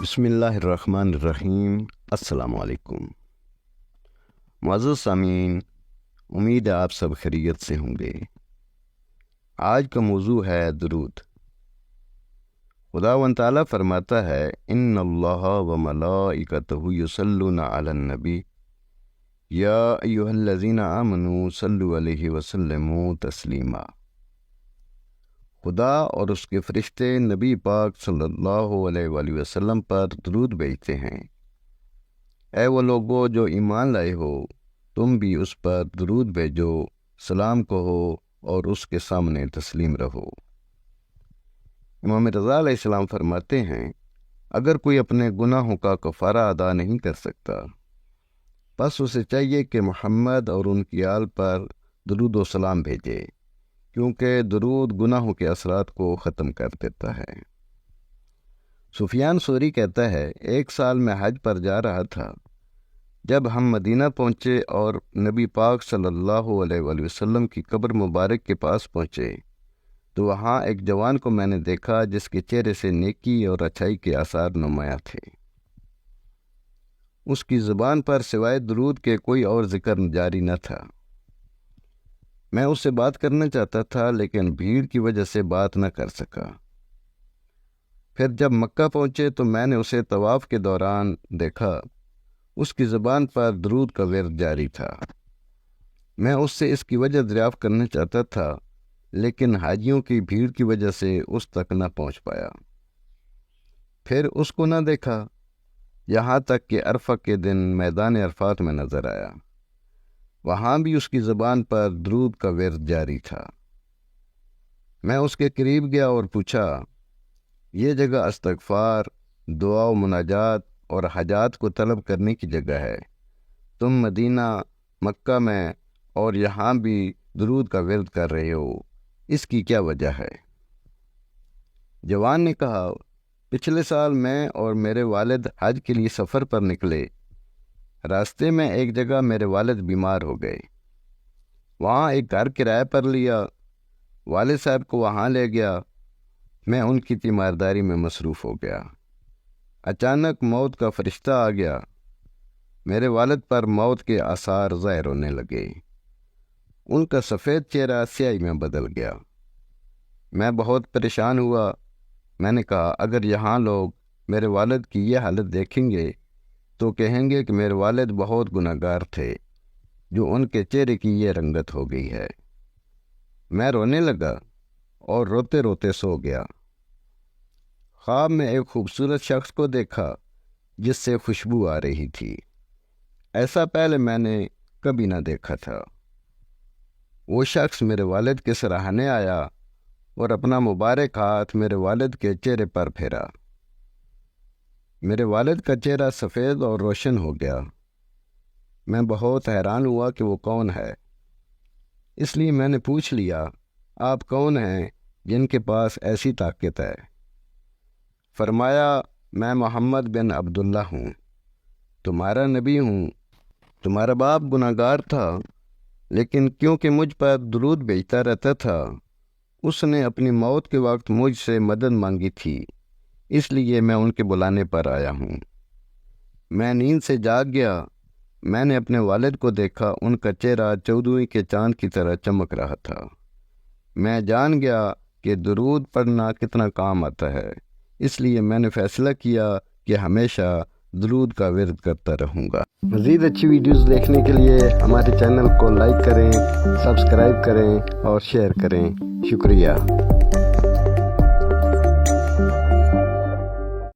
بسم اللہ الرحمن الرحیم۔ السلام علیکم معزز سامعین، امید ہے آپ سب خیریت سے ہوں گے۔ آج کا موضوع ہے درود۔ خداوند تعالیٰ فرماتا ہے ان اللہ و ملائکتہ یصلون علی النبی یا ایھا الذین آمنوا صلوا علیہ وسلموا تسلیما۔ خدا اور اس کے فرشتے نبی پاک صلی اللہ علیہ وآلہ وسلم پر درود بھیجتے ہیں۔ اے وہ لوگو جو ایمان لائے ہو، تم بھی اس پر درود بھیجو، سلام کہو اور اس کے سامنے تسلیم رہو۔ امام رضا علیہ السلام فرماتے ہیں، اگر کوئی اپنے گناہوں کا کفارہ ادا نہیں کر سکتا، بس اسے چاہیے کہ محمد اور ان کی آل پر درود و سلام بھیجے، کیونکہ درود گناہوں کے اثرات کو ختم کر دیتا ہے۔ سفیان ثوری کہتا ہے، ایک سال میں حج پر جا رہا تھا۔ جب ہم مدینہ پہنچے اور نبی پاک صلی اللہ علیہ وآلہ وسلم کی قبر مبارک کے پاس پہنچے تو وہاں ایک جوان کو میں نے دیکھا جس کے چہرے سے نیکی اور اچھائی کے آثار نمایاں تھے۔ اس کی زبان پر سوائے درود کے کوئی اور ذکر جاری نہ تھا۔ میں اس سے بات کرنا چاہتا تھا لیکن بھیڑ کی وجہ سے بات نہ کر سکا۔ پھر جب مکہ پہنچے تو میں نے اسے طواف کے دوران دیکھا، اس کی زبان پر درود کا ورد جاری تھا۔ میں اس سے اس کی وجہ دریافت کرنا چاہتا تھا لیکن حاجیوں کی بھیڑ کی وجہ سے اس تک نہ پہنچ پایا۔ پھر اس کو نہ دیکھا یہاں تک کہ عرفہ کے دن میدان عرفات میں نظر آیا۔ وہاں بھی اس کی زبان پر درود کا ورد جاری تھا۔ میں اس کے قریب گیا اور پوچھا، یہ جگہ استغفار، دعا و مناجات اور حاجات کو طلب کرنے کی جگہ ہے، تم مدینہ، مکہ میں اور یہاں بھی درود کا ورد کر رہے ہو، اس کی کیا وجہ ہے؟ جوان نے کہا، پچھلے سال میں اور میرے والد حج کے لیے سفر پر نکلے۔ راستے میں ایک جگہ میرے والد بیمار ہو گئے۔ وہاں ایک گھر کرائے پر لیا، والد صاحب کو وہاں لے گیا۔ میں ان کی تیمارداری میں مصروف ہو گیا۔ اچانک موت کا فرشتہ آ گیا۔ میرے والد پر موت کے آثار ظاہر ہونے لگے۔ ان کا سفید چہرہ سیاہی میں بدل گیا۔ میں بہت پریشان ہوا۔ میں نے کہا، اگر یہاں لوگ میرے والد کی یہ حالت دیکھیں گے تو کہیں گے کہ میرے والد بہت گناہگار تھے، جو ان کے چہرے کی یہ رنگت ہو گئی ہے۔ میں رونے لگا اور روتے روتے سو گیا۔ خواب میں ایک خوبصورت شخص کو دیکھا جس سے خوشبو آ رہی تھی۔ ایسا پہلے میں نے کبھی نہ دیکھا تھا۔ وہ شخص میرے والد کے سراہنے آیا اور اپنا مبارک ہاتھ میرے والد کے چہرے پر پھیرا۔ میرے والد کا چہرہ سفید اور روشن ہو گیا۔ میں بہت حیران ہوا کہ وہ کون ہے، اس لیے میں نے پوچھ لیا، آپ کون ہیں جن کے پاس ایسی طاقت ہے؟ فرمایا، میں محمد بن عبداللہ ہوں، تمہارا نبی ہوں۔ تمہارا باپ گناہگار تھا لیکن کیونکہ مجھ پر درود بھیجتا رہتا تھا، اس نے اپنی موت کے وقت مجھ سے مدد مانگی تھی، اس لیے میں ان کے بلانے پر آیا ہوں۔ میں نیند سے جاگ گیا۔ میں نے اپنے والد کو دیکھا، ان کا چہرہ 14ویں کے چاند کی طرح چمک رہا تھا۔ میں جان گیا کہ درود پڑھنا کتنا کام آتا ہے، اس لیے میں نے فیصلہ کیا کہ ہمیشہ درود کا ورد کرتا رہوں گا۔ مزید اچھی ویڈیوز دیکھنے کے لیے ہمارے چینل کو لائک کریں، سبسکرائب کریں اور شیئر کریں۔ شکریہ۔